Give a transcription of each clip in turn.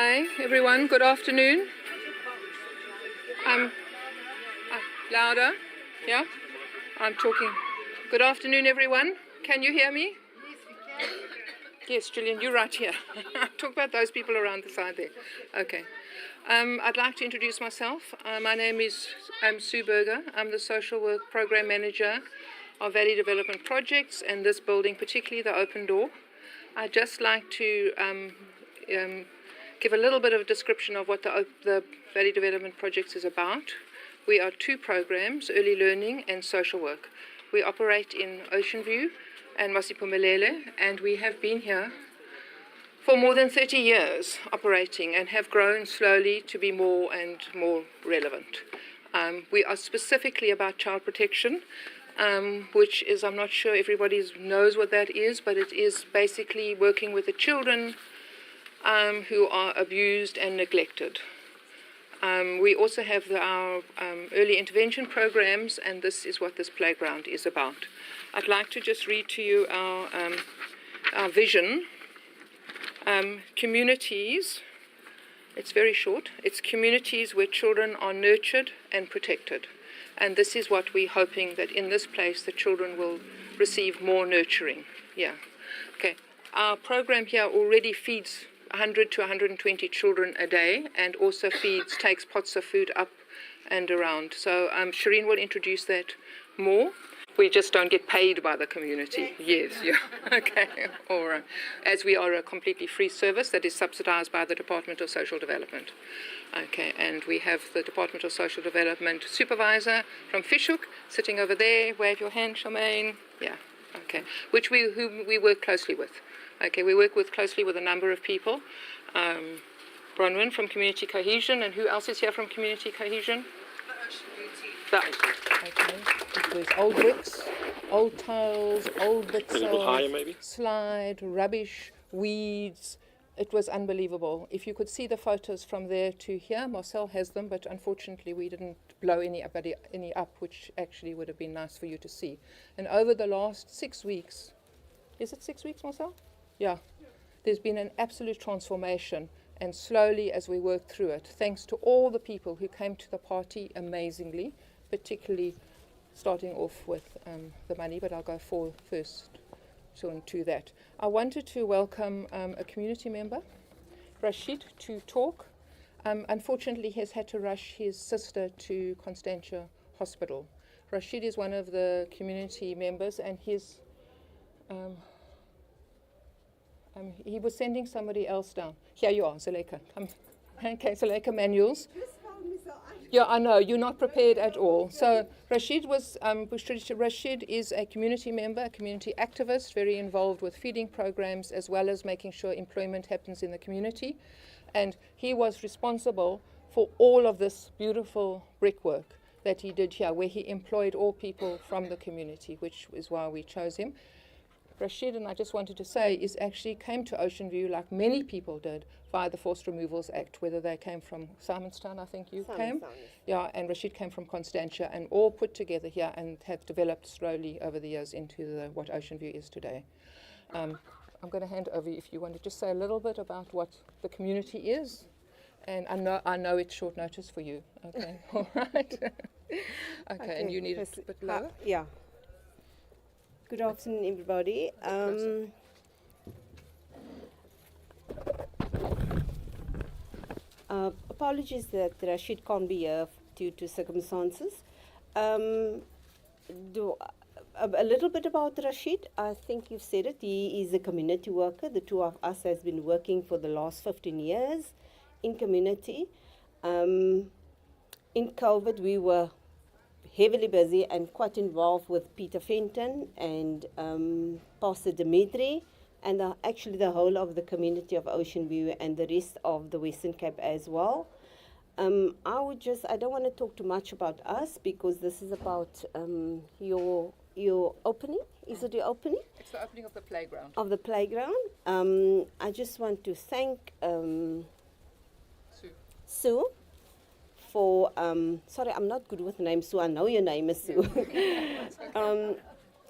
Hi, everyone. Good afternoon. Louder. Yeah? I'm talking. Good afternoon, everyone. Can you hear me? Yes, we can. Yes, Gillian, you're right here. Talk about those people around the side there. Okay. I'd like to introduce myself. My name is Sue Berger. I'm the Social Work Program Manager of Valley Development Projects and this building, particularly the Open Door. I'd just like to give a little bit of a description of what the Valley Development Projects is about. We are two programs, early learning and social work. We operate in Ocean View and Masiphumelele, and we have been here for more than 30 years operating and have grown slowly to be more and more relevant. We are specifically about child protection, which is, I'm not sure everybody knows what that is, but it is basically working with the children who are abused and neglected. We also have our early intervention programs, and this is what this playground is about. I'd like to just read to you our vision. Communities, it's very short, it's communities where children are nurtured and protected. And this is what we're hoping, that in this place the children will receive more nurturing. Yeah. Okay. Our program here already feeds 100 to 120 children a day, and also takes pots of food up and around. So Shireen will introduce that more. We just don't get paid by the community. Yes, yeah. Okay, all right. As we are a completely free service that is subsidized by the Department of Social Development. Okay, and we have the Department of Social Development supervisor from Fishhook sitting over there. Wave your hand, Charmaine. Yeah, okay. Whom we work closely with. Okay, we work closely with a number of people. Bronwyn from Community Cohesion, and who else is here from Community Cohesion? Okay. It was old bricks, old tiles, old bits of slide, rubbish, weeds. It was unbelievable. If you could see the photos from there to here, Marcel has them, but unfortunately we didn't blow any up, which actually would have been nice for you to see. And over the last 6 weeks, is it 6 weeks, Marcel? Yeah. There's been an absolute transformation, and slowly as we work through it, thanks to all the people who came to the party amazingly, particularly starting off with the money, but I'll go first to that. I wanted to welcome a community member, Rashid, to talk. Unfortunately, he has had to rush his sister to Constantia Hospital. Rashid is one of the community members, and he was sending somebody else down. Here you are, Zuleika. Come. Okay, Zuleika Manuels. Yeah, I know, you're not prepared at all. So Rashid Rashid is a community member, a community activist, very involved with feeding programs as well as making sure employment happens in the community. And he was responsible for all of this beautiful brickwork that he did here, where he employed all people from the community, which is why we chose him. Rashid, and I just wanted to say, came to Ocean View like many people did via the Forced Removals Act, whether they came from Simonstown, I think you came. Yeah, and Rashid came from Constantia, and all put together here and have developed slowly over the years into what Ocean View is today. I'm going to hand over if you want to just say a little bit about what the community is. And I know it's short notice for you. Okay, all right. Okay, and you need it a bit lower? Yeah. Good afternoon, everybody. Apologies that Rashid can't be here due to circumstances. A little bit about Rashid. I think you've said it. He is a community worker. The two of us has been working for the last 15 years in community. In COVID, we were heavily busy and quite involved with Peter Fenton and Pastor Dimitri, and actually the whole of the community of Ocean View and the rest of the Western Cape as well. I don't want to talk too much about us because this is about your opening. Is it your opening? It's the opening of the playground. Of the playground. I just want to thank Sue. For sorry, I'm not good with names, Sue. I know your name is Sue.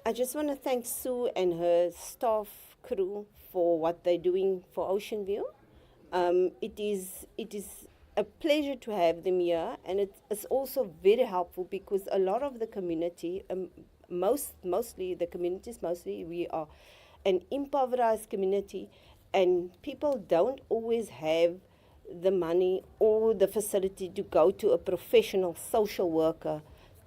I just want to thank Sue and her staff crew for what they're doing for Ocean View. It is a pleasure to have them here, and it's also very helpful because a lot of the community, mostly the communities, mostly we are an impoverished community, and people don't always have the money or the facility to go to a professional social worker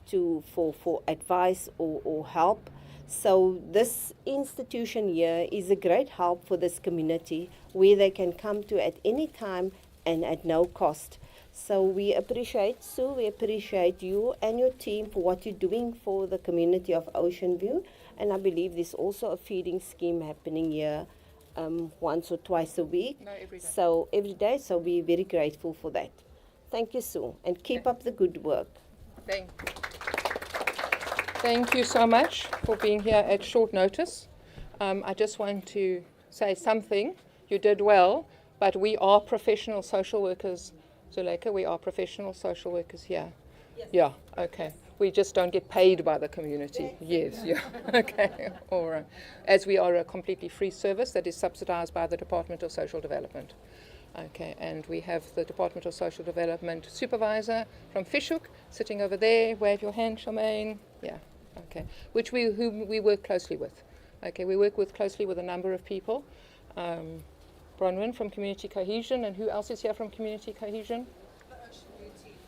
for advice or help. So this institution here is a great help for this community where they can come to at any time and at no cost. So we appreciate, Sue, we appreciate you and your team for what you're doing for the community of Ocean View. And I believe there's also a feeding scheme happening here once or twice a week. No, every day. So every day, so we're very grateful for that. Thank you, Sue, and keep up the good work. Thank you so much for being here at short notice. I just want to say something. You did well, but we are professional social workers, Zuleika. We are professional social workers here. Yes. Yeah, okay. We just don't get paid by the community. Yes, yeah. Okay, all right. As we are a completely free service that is subsidized by the Department of Social Development. Okay, and we have the Department of Social Development supervisor from Fishhook sitting over there. Wave your hand, Charmaine. Yeah, okay. Whom we work closely with. Okay, we work closely with a number of people. Bronwyn from Community Cohesion, and who else is here from Community Cohesion?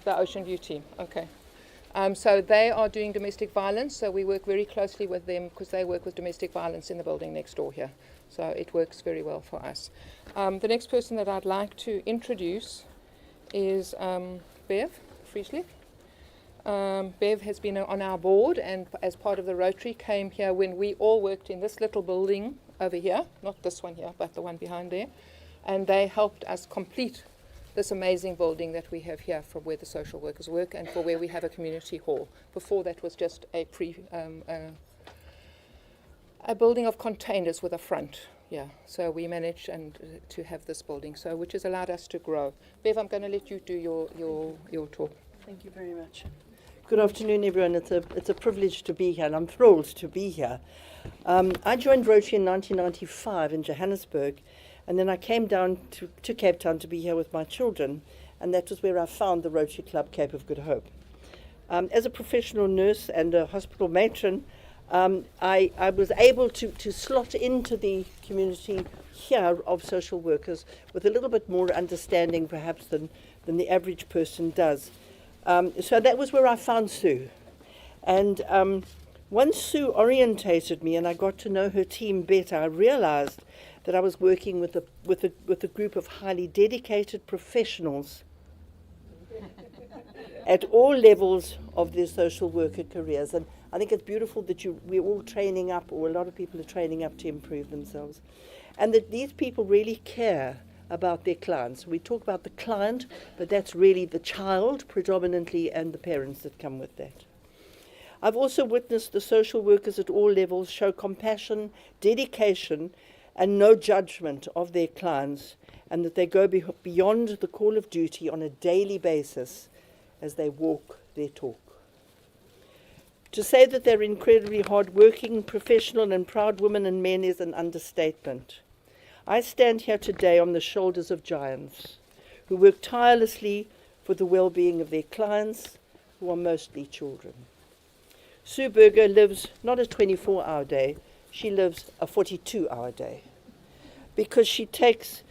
The Ocean View team. Okay. So they are doing domestic violence, so we work very closely with them because they work with domestic violence in the building next door here. So it works very well for us. The next person that I'd like to introduce is Bev Frieslich. Bev has been on our board and as part of the Rotary came here when we all worked in this little building over here, not this one here, but the one behind there. And they helped us complete this amazing building that we have here for where the social workers work and for where we have a community hall. Before that was just a building of containers with a front. Yeah, so we managed to have this building, so which has allowed us to grow. Bev, I'm going to let you do your talk. Thank you very much. Good afternoon, everyone. It's a privilege to be here, and I'm thrilled to be here. I joined Rotary in 1995 in Johannesburg, and then I came down to Cape Town to be here with my children, and that was where I found the Rotary Club Cape of Good Hope. As a professional nurse and a hospital matron, I was able to slot into the community here of social workers with a little bit more understanding perhaps than the average person does. So that was where I found Sue. And once Sue orientated me and I got to know her team better, I realized that I was working with a group of highly dedicated professionals at all levels of their social worker careers. And I think it's beautiful that we're all training up, or a lot of people are training up to improve themselves. And that these people really care about their clients. We talk about the client, but that's really the child predominantly and the parents that come with that. I've also witnessed the social workers at all levels show compassion, dedication, and no judgment of their clients, and that they go beyond the call of duty on a daily basis as they walk their talk. To say that they're incredibly hard-working, professional, and proud women and men is an understatement. I stand here today on the shoulders of giants who work tirelessly for the well-being of their clients, who are mostly children. Sue Berger lives not a 24-hour day, she lives a 42-hour day, because she takes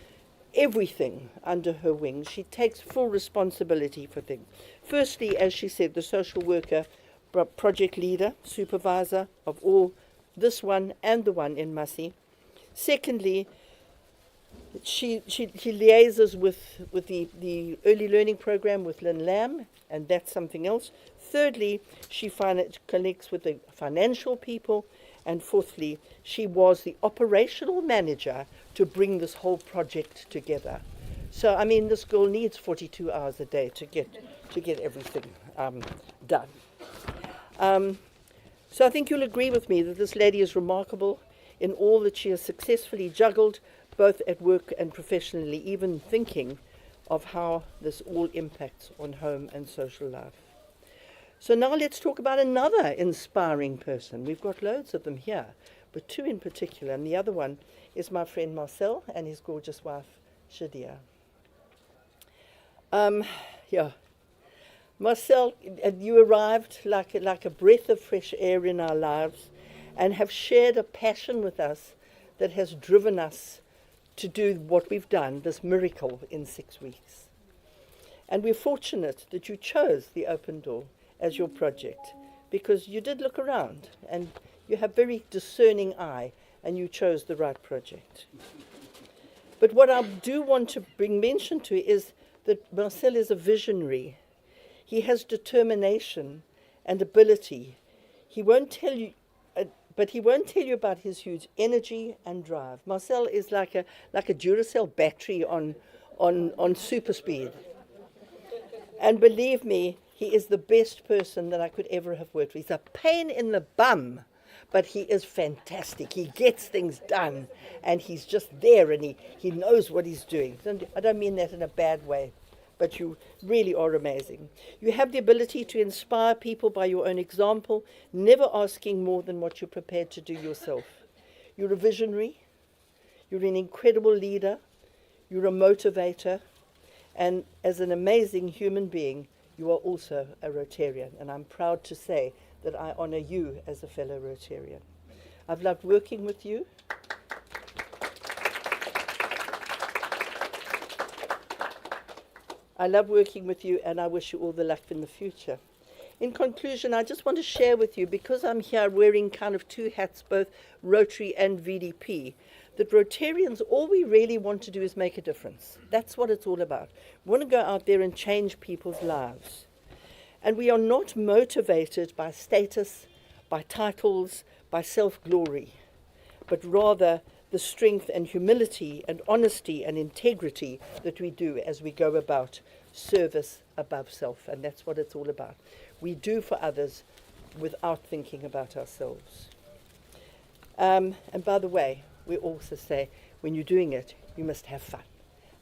everything under her wing. She takes full responsibility for things. Firstly, as she said, the social worker, project leader, supervisor of all, this one and the one in Massey. Secondly, she liaises with the early learning program with Lynn Lamb, and that's something else. Thirdly, she connects with the financial people. And fourthly, she was the operational manager to bring this whole project together. So, I mean, this girl needs 42 hours a day to get everything done. So I think you'll agree with me that this lady is remarkable in all that she has successfully juggled, both at work and professionally, even thinking of how this all impacts on home and social life. So now let's talk about another inspiring person. We've got loads of them here, but two in particular, and the other one is my friend Marcel and his gorgeous wife, Shadia. Yeah. Marcel, you arrived like a breath of fresh air in our lives and have shared a passion with us that has driven us to do what we've done, this miracle in 6 weeks. And we're fortunate that you chose the Open Door as your project because you did look around and you have very discerning eye and you chose the right project. But what I do want to bring mention to is that Marcel is a visionary. He has determination and ability. He won't tell you, but he won't tell you about his huge energy and drive. Marcel is like a Duracell battery on super speed. And believe me, he is the best person that I could ever have worked with. He's a pain in the bum, but he is fantastic. He gets things done, and he's just there, and he knows what he's doing. I don't mean that in a bad way, but you really are amazing. You have the ability to inspire people by your own example, never asking more than what you're prepared to do yourself. You're a visionary, you're an incredible leader, you're a motivator, and as an amazing human being, you are also a Rotarian, and I'm proud to say that I honor you as a fellow Rotarian. I've loved working with you. I love working with you, and I wish you all the luck in the future. In conclusion, I just want to share with you, because I'm here wearing kind of two hats, both Rotary and VDP, that Rotarians, all we really want to do is make a difference. That's what it's all about. We want to go out there and change people's lives. And we are not motivated by status, by titles, by self-glory, but rather the strength and humility and honesty and integrity that we do as we go about service above self. And that's what it's all about. We do for others without thinking about ourselves. And by the way, we also say, when you're doing it, you must have fun.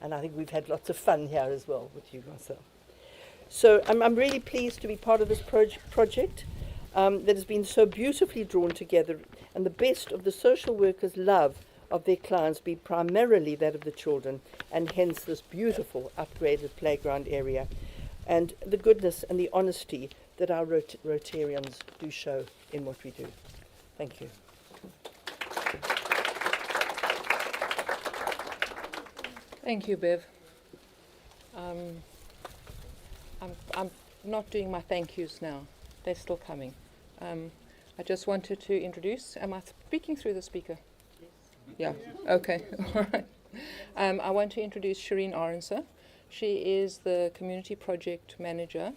And I think we've had lots of fun here as well with you, Marcel. So I'm really pleased to be part of this project that has been so beautifully drawn together, and the best of the social workers' love of their clients be primarily that of the children, and hence this beautiful upgraded playground area, and the goodness and the honesty that our Rotarians do show in what we do. Thank you. Thank you, Bev. I'm not doing my thank yous now. They're still coming. I just wanted to introduce, am I speaking through the speaker? Yes. Yeah, okay, all right. I want to introduce Shireen Aronser. She is the community project manager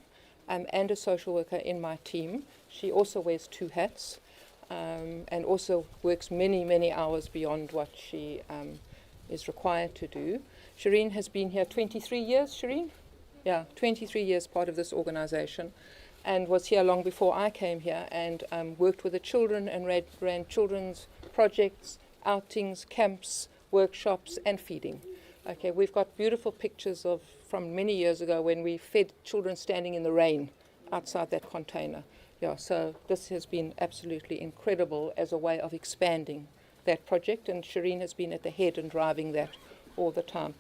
and a social worker in my team. She also wears two hats and also works many, many hours beyond what she is required to do. Shireen has been here 23 years, Shireen? Yeah, 23 years part of this organization, and was here long before I came here, and worked with the children and ran children's projects, outings, camps, workshops, and feeding. Okay, we've got beautiful pictures from many years ago when we fed children standing in the rain outside that container. Yeah, so this has been absolutely incredible as a way of expanding that project, and Shireen has been at the head and driving that all the time.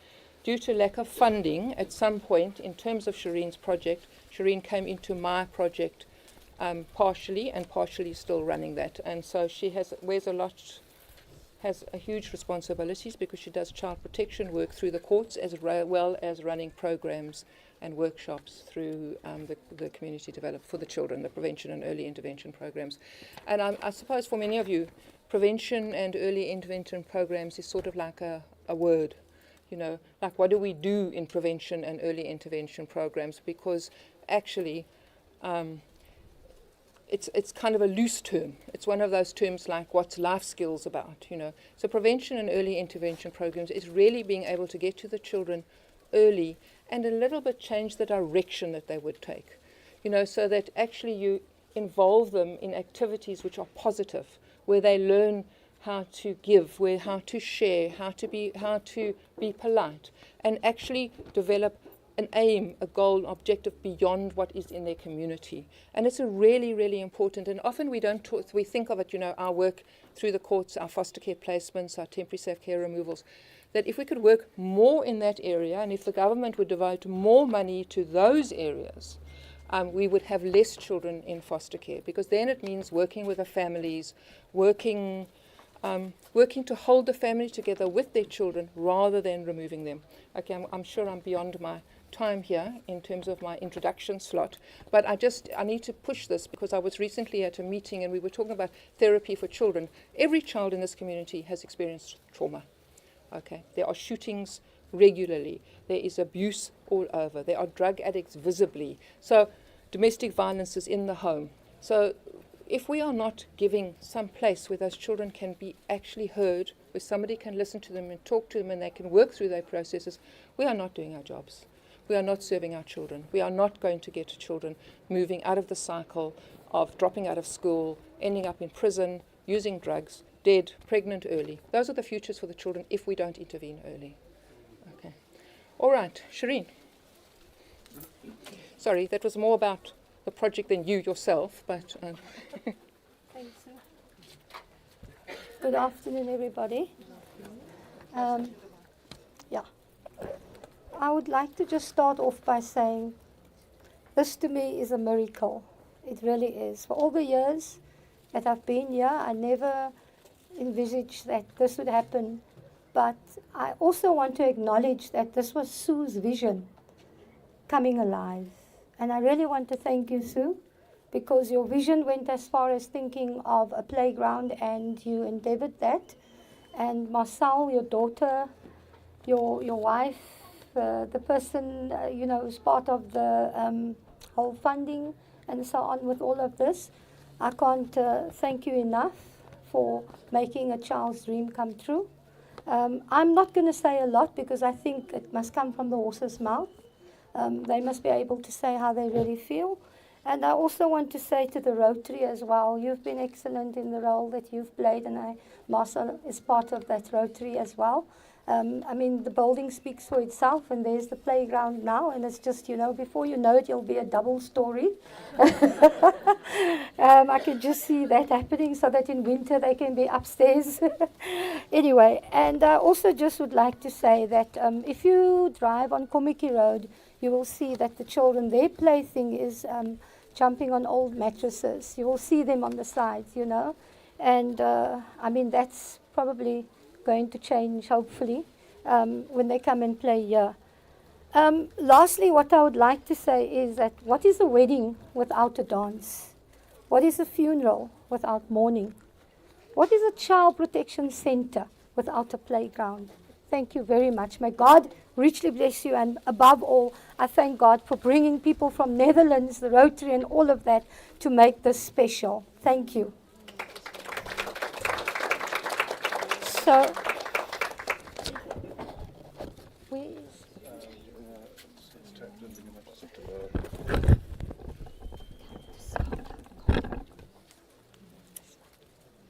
Due to lack of funding, at some point, in terms of Shireen's project, Shireen came into my project partially, and partially still running that. And so she has a huge responsibilities because she does child protection work through the courts as well as running programs and workshops through the community development for the children, the prevention and early intervention programs. And I suppose for many of you, prevention and early intervention programs is sort of like a word. You know, like what do we do in prevention and early intervention programs? Because actually, it's kind of a loose term. It's one of those terms like what's life skills about, you know. So prevention and early intervention programs is really being able to get to the children early and a little bit change the direction that they would take, you know, so that actually you involve them in activities which are positive, where they learn how to give, how to share, how to be polite, and actually develop an aim, a goal, an objective beyond what is in their community. And it's a really, really important, and often we think of it, you know, our work through the courts, our foster care placements, our temporary safe care removals. that if we could work more in that area, and if the government would devote more money to those areas, we would have less children in foster care, because then it means working with the families, working to hold the family together with their children rather than removing them. Okay, I'm sure I'm beyond my time here in terms of my introduction slot, but I need to push this because I was recently at a meeting and we were talking about therapy for children. Every child in this community has experienced trauma. Okay, there are shootings regularly. There is abuse all over. There are drug addicts visibly. So domestic violence is in the home. So if we are not giving some place where those children can be actually heard, where somebody can listen to them and talk to them and they can work through their processes, we are not doing our jobs. We are not serving our children. We are not going to get children moving out of the cycle of dropping out of school, ending up in prison, using drugs, dead, pregnant early. Those are the futures for the children if we don't intervene early. Okay. All right, Shireen. Sorry, that was more about the project than you yourself, but... Thanks, sir. Good afternoon, everybody. I would like to just start off by saying this to me is a miracle. It really is. For all the years that I've been here, I never envisaged that this would happen. But I also want to acknowledge that this was Sue's vision coming alive. And I really want to thank you, Sue, because your vision went as far as thinking of a playground and you endeavored that. And Marcel, your daughter, your wife, the person, who's part of the whole funding and so on with all of this. I can't thank you enough for making a child's dream come true. I'm not going to say a lot because I think it must come from the horse's mouth. They must be able to say how they really feel. And I also want to say to the Rotary as well, you've been excellent in the role that you've played, and Marcel is part of that Rotary as well. The building speaks for itself, and there's the playground now, and it's just, before you know it, it'll be a double story. I can just see that happening so that in winter they can be upstairs. Anyway, and I also just would like to say that if you drive on Komiki Road, you will see that the children, their plaything is jumping on old mattresses. You will see them on the sides, and that's probably going to change, hopefully, when they come and play here. Lastly, what I would like to say is that what is a wedding without a dance? What is a funeral without mourning? What is a child protection center without a playground? Thank you very much. May God richly bless you, and above all, I thank God for bringing people from Netherlands, the Rotary, and all of that to make this special. Thank you. So,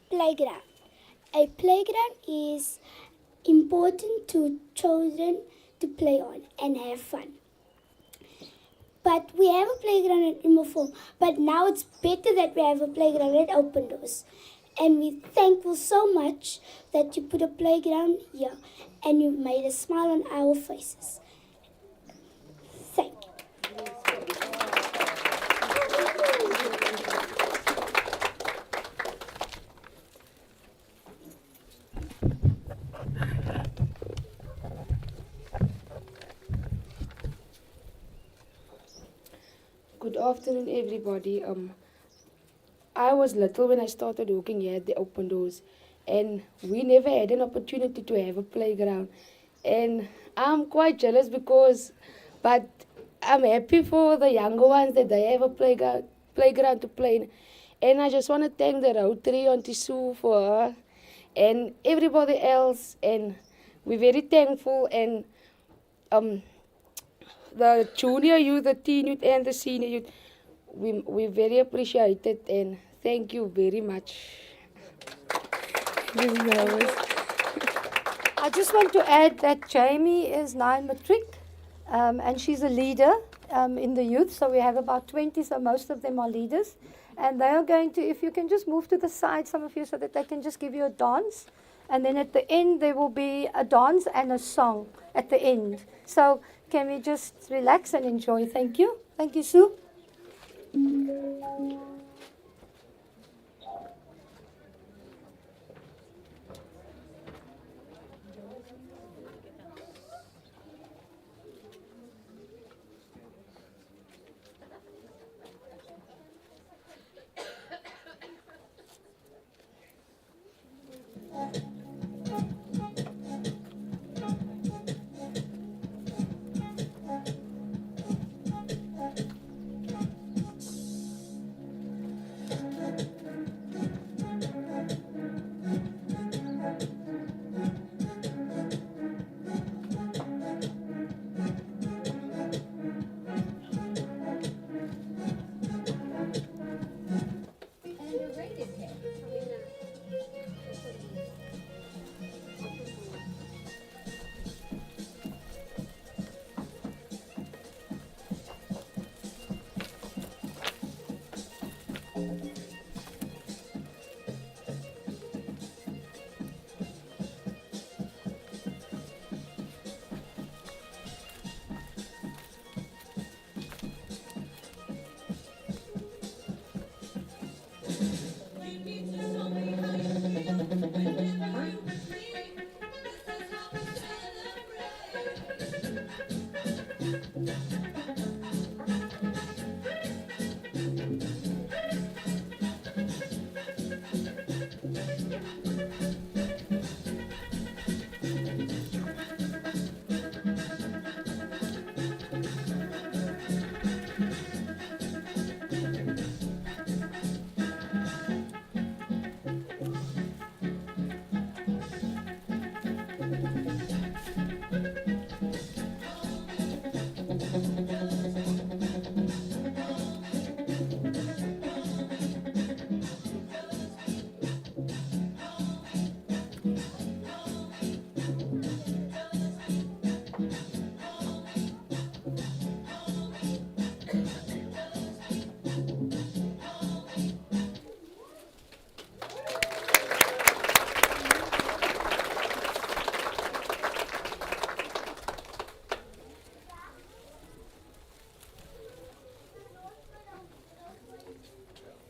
playground. A playground is important to children to play on and have fun. But we have a playground at Immerform, but now it's better that we have a playground at Open Doors. And we're thankful so much that you put a playground here and you've made a smile on our faces. Thank you. Good afternoon, everybody. I was little when I started working here at the Open Doors, and we never had an opportunity to have a playground. And I'm quite jealous but I'm happy for the younger ones that they have a playground to play in. And I just want to thank the Rotary, Auntie Sue, for her, and everybody else. And we're very thankful. And the junior youth, the teen youth, and the senior youth, we very appreciated, and thank you very much. I just want to add that Jamie is 9 matric, and she's a leader in the youth. So we have about 20, so most of them are leaders. And they are going to, if you can just move to the side, some of you, so that they can just give you a dance. And then at the end, there will be a dance and a song at the end. So can we just relax and enjoy? Thank you. Thank you, Sue.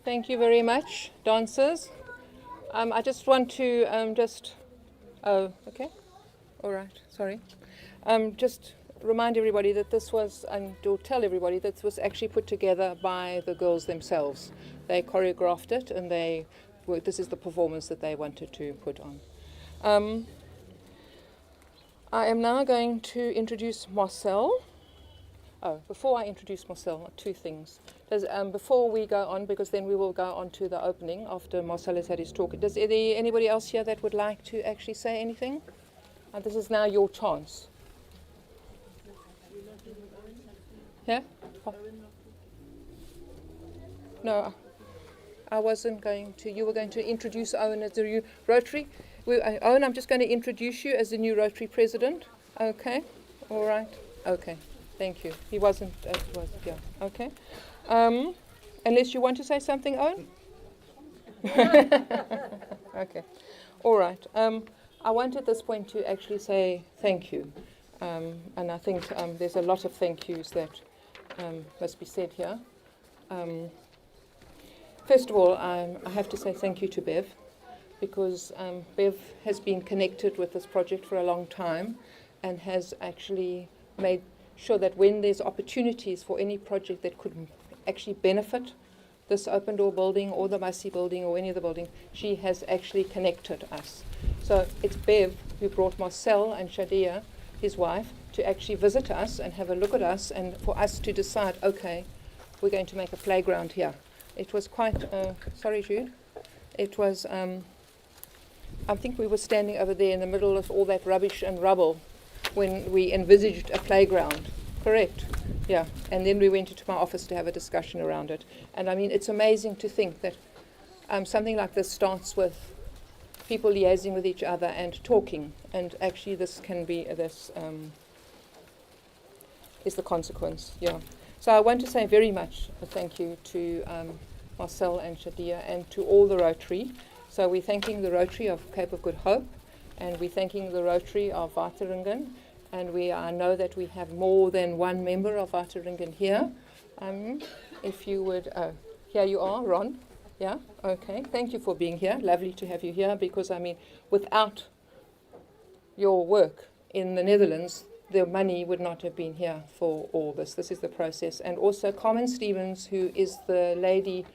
Thank you very much, dancers. I just want to oh, okay, all right, sorry. Just remind everybody that this was, and to tell everybody that this was actually put together by the girls themselves. They choreographed it, and this is the performance that they wanted to put on. I am now going to introduce Marcel. Oh, before I introduce Marcel, two things. Before we go on, because then we will go on to the opening after Marcel has had his talk. Does anybody else here that would like to actually say anything? And this is now your chance. Yeah? No, I wasn't going to. You were going to introduce Owen as the new Rotary. Owen, I'm just going to introduce you as the new Rotary president. Okay? All right. Okay. Thank you. He wasn't, yeah. Okay. Unless you want to say something, Owen? Okay. All right. I want at this point to actually say thank you. And I think there's a lot of thank yous that must be said here. First of all, I have to say thank you to Bev, because Bev has been connected with this project for a long time and has actually made sure that when there's opportunities for any project that could actually benefit this open door building or the Massey building or any other building, she has actually connected us. So it's Bev who brought Marcel and Shadia, his wife, to actually visit us and have a look at us, and for us to decide, okay, we're going to make a playground here. It was quite, sorry Jude, it was, I think we were standing over there in the middle of all that rubbish and rubble when we envisaged a playground, correct? Yeah, and then we went into my office to have a discussion around it. And I mean, it's amazing to think that something like this starts with people liaising with each other and talking, and actually this can be, this is the consequence, yeah. So I want to say very much a thank you to Marcel and Shadia and to all the Rotary. So we're thanking the Rotary of Cape of Good Hope, and we're thanking the Rotary of Wateringen, and I know that we have more than one member of Wateringen here. If you would, here you are, Ron. Yeah, okay. Thank you for being here. Lovely to have you here, because I mean, without your work in the Netherlands, the money would not have been here for all this. This is the process. And also Carmen Stevens, who is the lady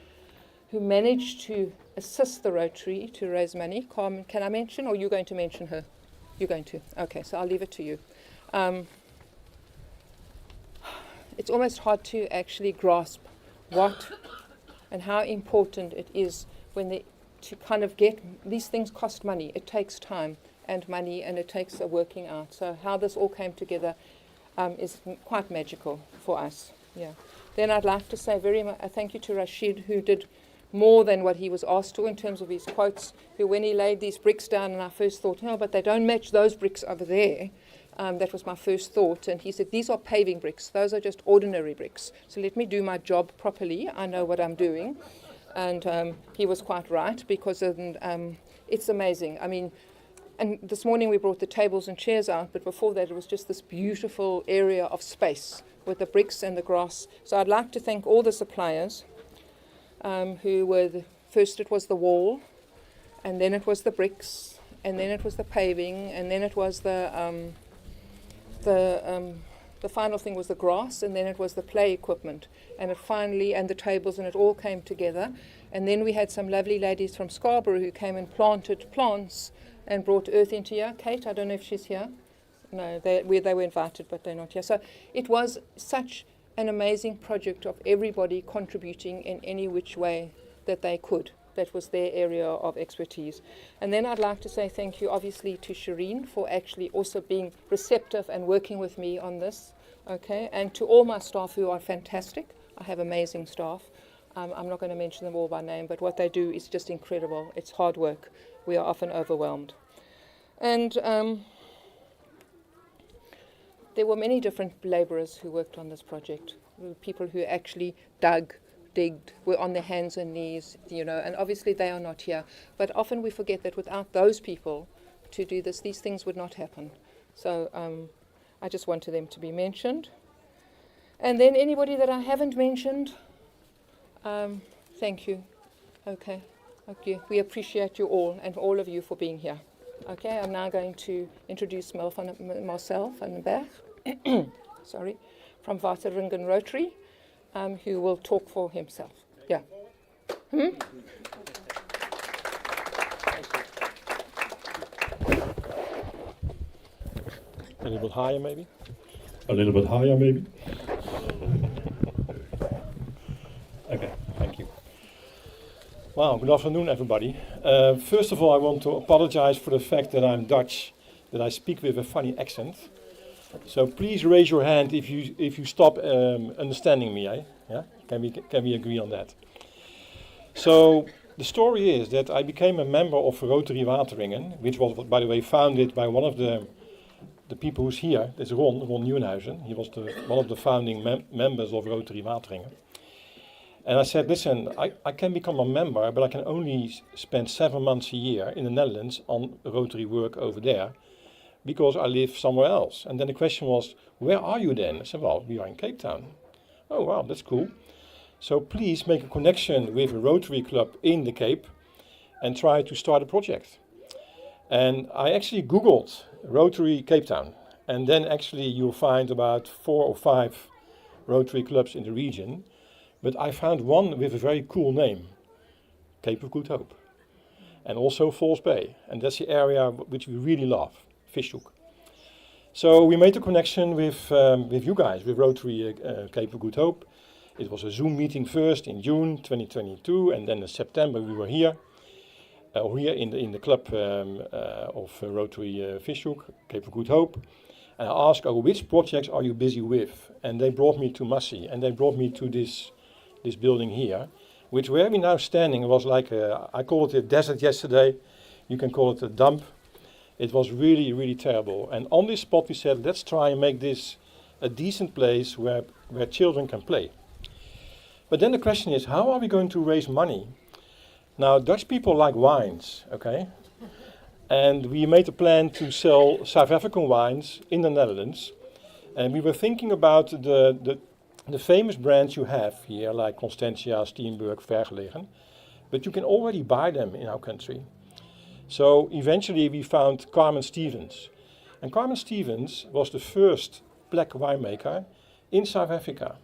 who managed to assist the Rotary to raise money. Carmen, can I mention, or are you going to mention her? You're going to. Okay, so I'll leave it to you. It's almost hard to actually grasp what and how important it is to kind of get, these things cost money. It takes time and money, and it takes a working out. So how this all came together is quite magical for us. Yeah. Then I'd like to say very much thank you to Rashid, who did more than what he was asked to in terms of his quotes, who when he laid these bricks down, and I first thought, no, but they don't match those bricks over there. That was my first thought. And he said, these are paving bricks. Those are just ordinary bricks. So let me do my job properly. I know what I'm doing. And he was quite right, because it's amazing. I mean, and this morning we brought the tables and chairs out, but before that it was just this beautiful area of space with the bricks and the grass. So I'd like to thank all the suppliers who were, first it was the wall, and then it was the bricks, and then it was the paving, and then it was the final thing was the grass, and then it was the play equipment, and the tables, and it all came together. And then we had some lovely ladies from Scarborough who came and planted plants and brought earth into here. Kate, I don't know if she's here. No, they were invited, but they're not here. So it was such an amazing project of everybody contributing in any which way that they could. That was their area of expertise. And then I'd like to say thank you, obviously, to Shireen for actually also being receptive and working with me on this. Okay, and to all my staff who are fantastic. I have amazing staff. I'm not going to mention them all by name, but what they do is just incredible. It's hard work. We are often overwhelmed. And there were many different labourers who worked on this project. People who actually digged, were on their hands and knees, and obviously they are not here. But often we forget that without those people to do this, these things would not happen. So I just wanted them to be mentioned. And then anybody that I haven't mentioned, thank you. Okay. We appreciate you all, and all of you for being here. Okay, I'm now going to introduce Marcel van den Berg, sorry, from Wateringen Rotary, who will talk for himself. Yeah. A little bit higher, maybe? A little bit higher, maybe? Okay, thank you. Well, good afternoon, everybody. First of all, I want to apologize for the fact that I'm Dutch, that I speak with a funny accent. So please raise your hand if you stop understanding me. Yeah? Can we agree on that? So the story is that I became a member of Rotary Wateringen, which was, by the way, founded by one of the people who's here. It's Ron Nieuwenhuizen. He was one of the founding members of Rotary Wateringen. And I said, listen, I can become a member, but I can only spend 7 months a year in the Netherlands on Rotary work over there, because I live somewhere else. And then the question was, where are you then? I said, well, we are in Cape Town. Oh, wow, that's cool. So please make a connection with a Rotary club in the Cape and try to start a project. And I actually Googled Rotary Cape Town. And then actually you'll find about 4 or 5 Rotary clubs in the region. But I found one with a very cool name, Cape of Good Hope. And also False Bay. And that's the area which we really love, Fishhoek. So we made a connection with you guys, with Rotary Cape of Good Hope. It was a Zoom meeting first in June 2022, and then in September we were here in the club of Rotary Fishhoek, Cape of Good Hope. And I asked, which projects are you busy with? And they brought me to Massy, and they brought me to this building here, which where we now standing was like I called it a desert yesterday. You can call it a dump. It was really, really terrible. And on this spot we said, let's try and make this a decent place where children can play. But then the question is, how are we going to raise money? Now, Dutch people like wines, okay? And we made a plan to sell South African wines in the Netherlands. And we were thinking about the famous brands you have here, like Constantia, Steenberg, Vergelegen. But you can already buy them in our country. So eventually we found Carmen Stevens. And Carmen Stevens was the first black winemaker in South Africa.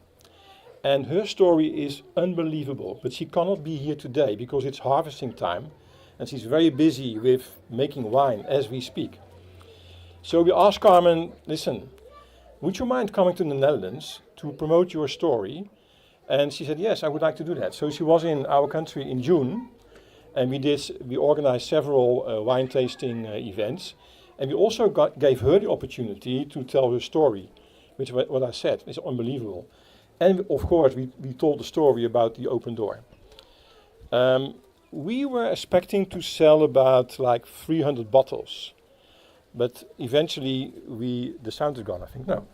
And her story is unbelievable, but she cannot be here today because it's harvesting time and she's very busy with making wine as we speak. So we asked Carmen, listen, would you mind coming to the Netherlands to promote your story? And she said, yes, I would like to do that. So she was in our country in June, and we organized several wine tasting events. And we also gave her the opportunity to tell her story, which what I said is unbelievable. And of course, we told the story about the open door. We were expecting to sell about like 300 bottles. But eventually, the sound is gone, I think, no.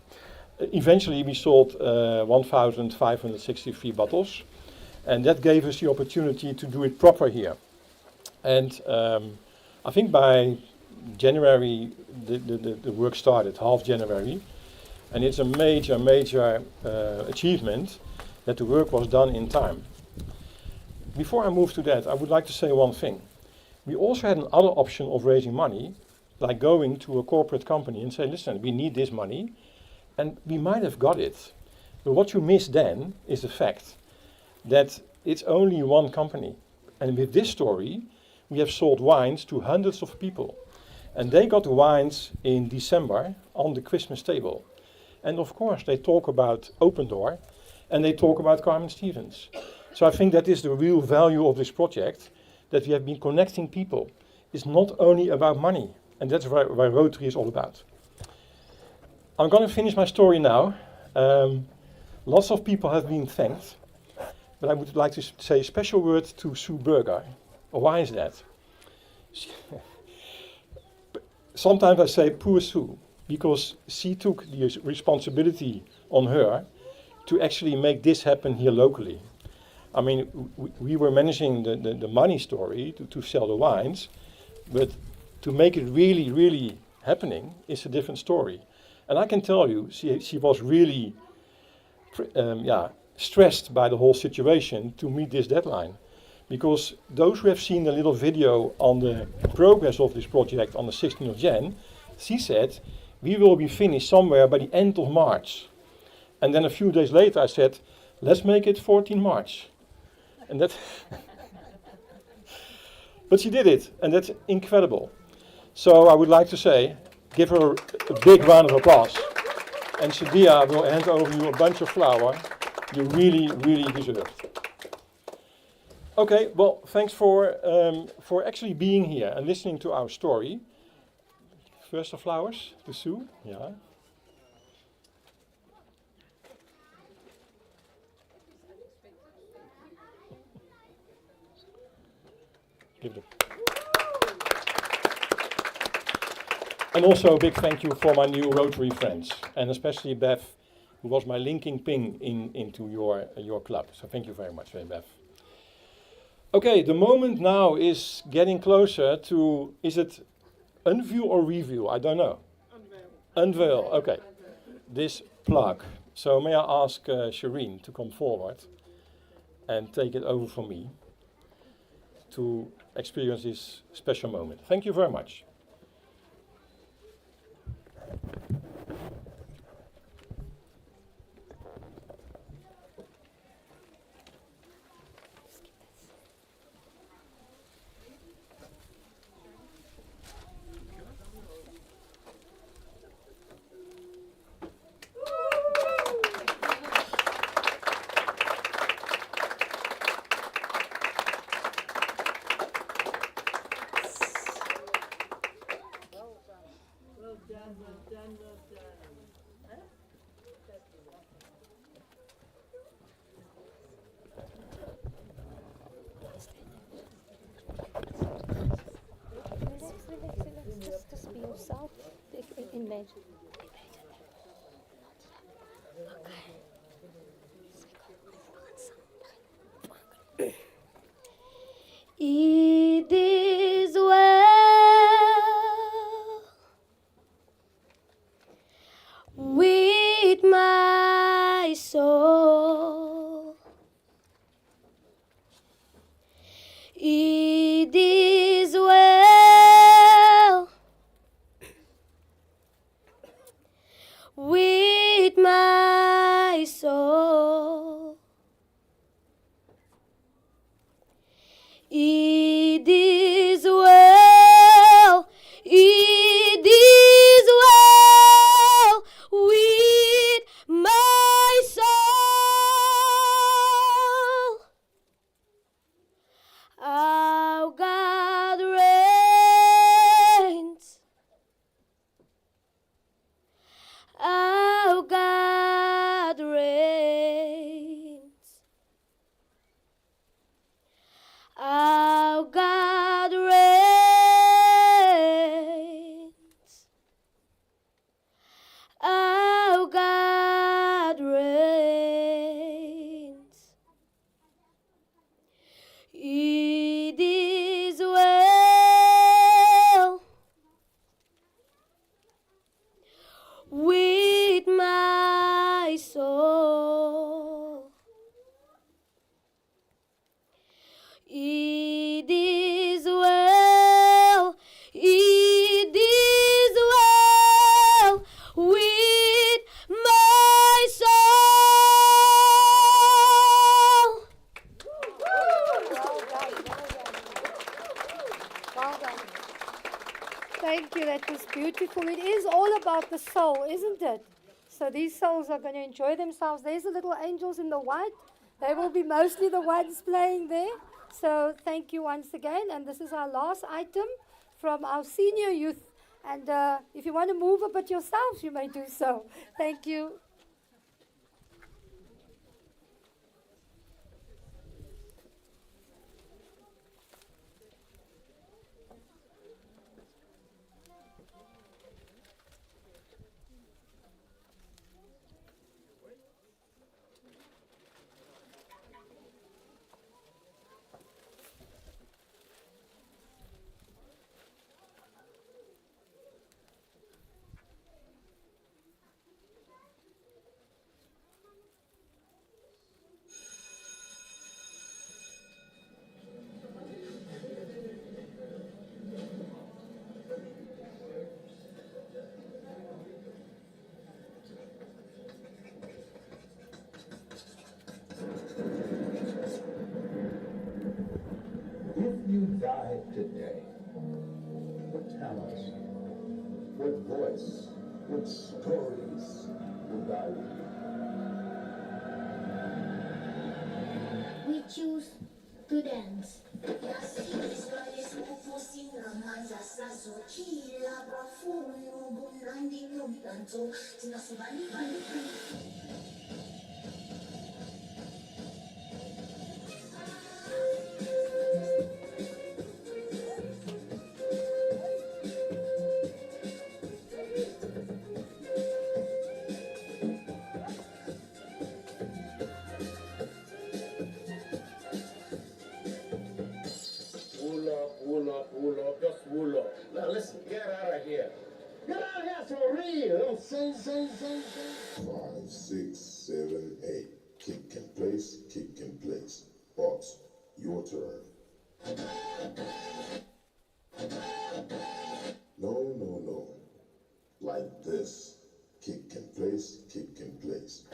Eventually, we sold 1,563 bottles. And that gave us the opportunity to do it proper here. And I think by January, the work started, half January. And it's a major achievement that the work was done in time. Before I move to that, I would like to say one thing. We also had another option of raising money, like going to a corporate company and say, listen, we need this money, and we might have got it. But what you miss then is the fact that it's only one company. And with this story, we have sold wines to hundreds of people. And they got the wines in December on the Christmas table. And of course, they talk about Open Door, and they talk about Carmen Stevens. So I think that is the real value of this project, that we have been connecting people. It's not only about money, and that's why Rotary is all about. I'm going to finish my story now. Lots of people have been thanked, but I would like to say a special word to Sue Berger. Why is that? Sometimes I say poor Sue, because she took the responsibility on her to actually make this happen here locally. I mean, we were managing the money story to sell the wines, but to make it really happening is a different story. And I can tell you, she was really stressed by the whole situation to meet this deadline. Because those who have seen the little video on the progress of this project on the 16th of Jan, she said, we will be finished somewhere by the end of March. And then a few days later I said, let's make it 14 March. And that but she did it, and that's incredible. So I would like to say, give her a big round of applause. And Shadia will hand over you a bunch of flower you really deserve. Okay, well, thanks for actually being here and listening to our story. First the flowers to Sue. Yeah. Give it. And also a big thank you for my new Rotary friends, and especially Bev, who was my linking ping into your club. So thank you very much, Bev. Okay, the moment now is getting closer to, is it unveil or reveal? I don't know. Unveil, okay. This plug. So may I ask Shireen to come forward and take it over from me to experience this special moment. Thank you very much. Just be yourself. Imagine. It is well It is well with my soul. It is well, it is well with my soul. Our God reigns. Our God reigns. Our God reigns. Our God reigns. It is well with my soul. It is well, it is well with my soul. Well done. Thank you, that was beautiful. It is all about the soul, isn't it? So these souls are going to enjoy themselves. There's the little angels in the white. They will be mostly the ones playing there. So thank you once again. And this is our last item from our senior youth. And if you want to move a bit yourselves, you may do so. Thank you. If you died today, what talents, what voice, what stories will die with you? We choose to dance. Wool up, just wool up. Now listen, get out of here. Get out of here for real. Don't sing. 5, 6, 7, 8. Kick in place, kick in place. Box, your turn. No. Like this. Kick in place, kick in place.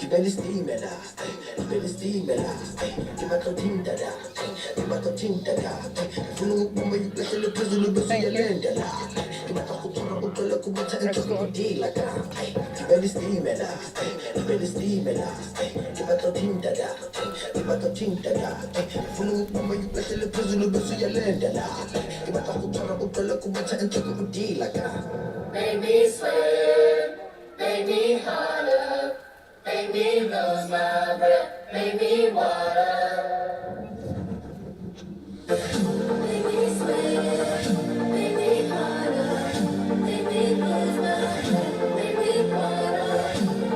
belly steamela, belly steamela, Timato Tindada, Timato Tindada, Funu, you bless the prison of the Landela, Timato Kutola Kumata and Chokudila, belly steamela, belly steamela, Timato Tindada, Timato Tindada, Funu, you bless the prison of the Landela, Timato Kutola Kumata and Chokudila. Make me sweat, make me harder, make me lose my breath, make me water. Make me sweat, make me harder, make me lose my breath, make me water.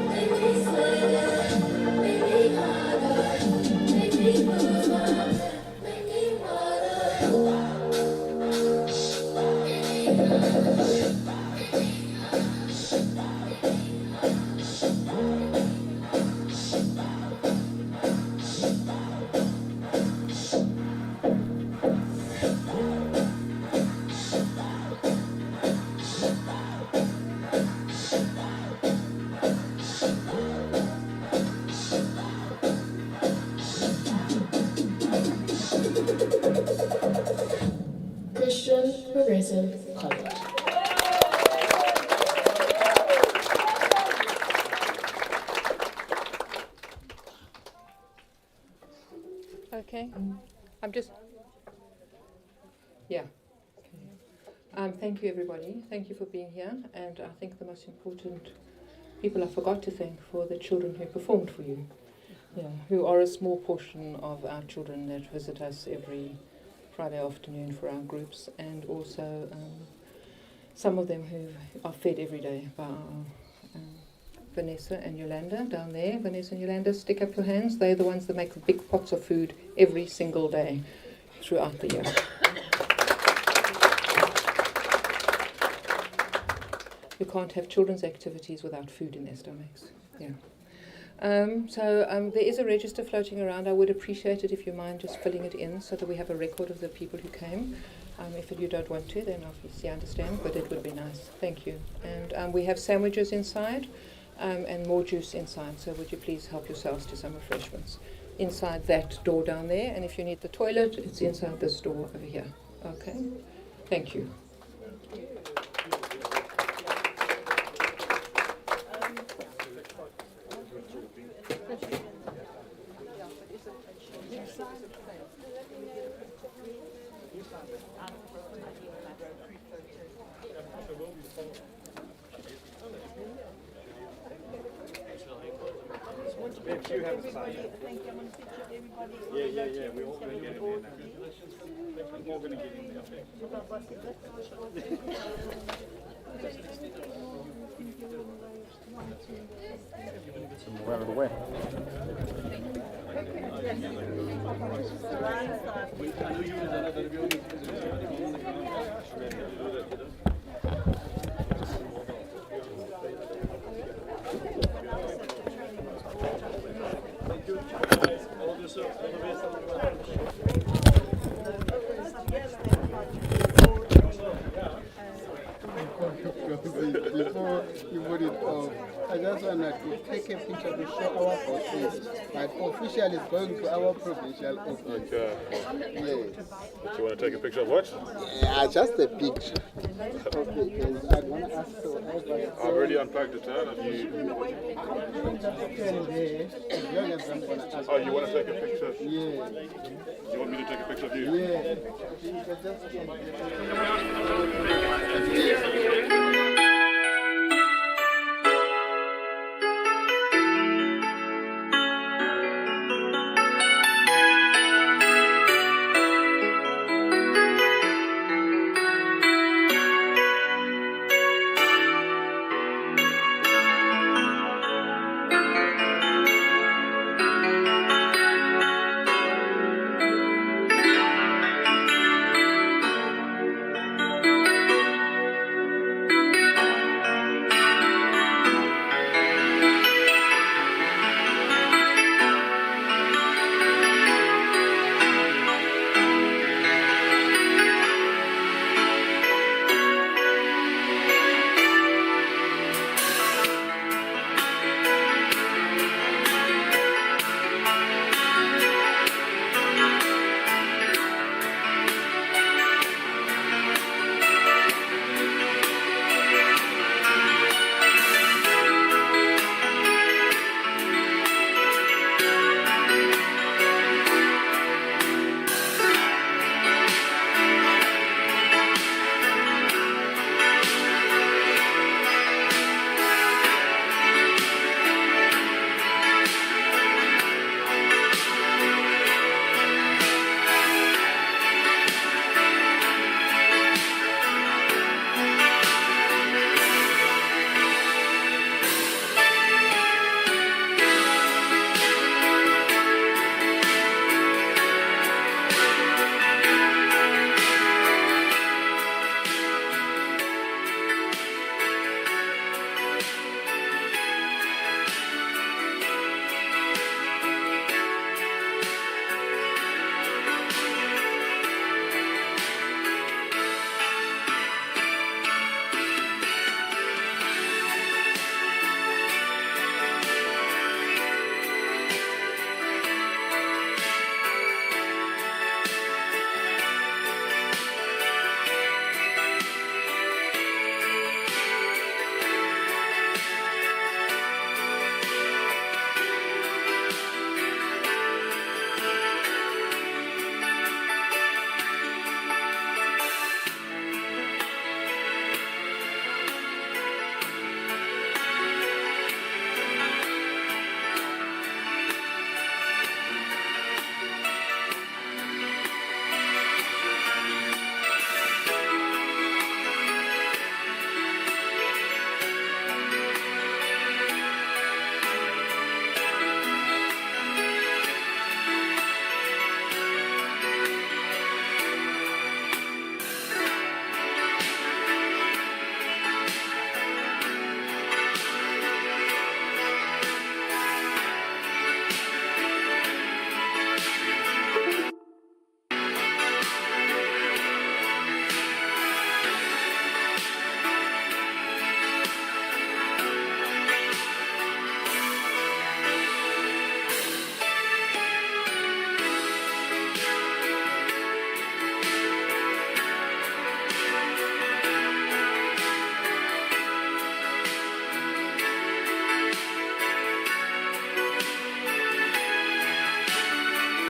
Make me sweat, make me harder, make me lose my breath, make me water. Christian Progressive College. Okay. I'm just. Yeah. Thank you, everybody. Thank you for being here. And I think the most important people I forgot to thank for the children who performed for you. Yeah, who are a small portion of our children that visit us every Friday afternoon for our groups, and also some of them who are fed every day by our Vanessa and Yolanda down there. Vanessa and Yolanda, stick up your hands. They're the ones that make the big pots of food every single day throughout the year. You can't have children's activities without food in their stomachs. Yeah. There is a register floating around. I would appreciate it if you mind just filling it in so that we have a record of the people who came. If you don't want to, then obviously I understand, but it would be nice. Thank you. And we have sandwiches inside and more juice inside, so would you please help yourselves to some refreshments inside that door down there. And if you need the toilet, it's inside this door over here. Okay? Thank you. Yeah, we're all going to get in there now. We're all going to get in there. Some out of the way. Before you put it off, I just want to take a picture to show our bosses that official is going to our provincial office. Okay. Yes. Do you want to take a picture of what? Yeah, just a picture. Okay, because I want to ask whoever. I've already unplugged it, huh? Have you? Oh, you want to take a picture? Yeah. You want me to take a picture of you? Yeah. You can just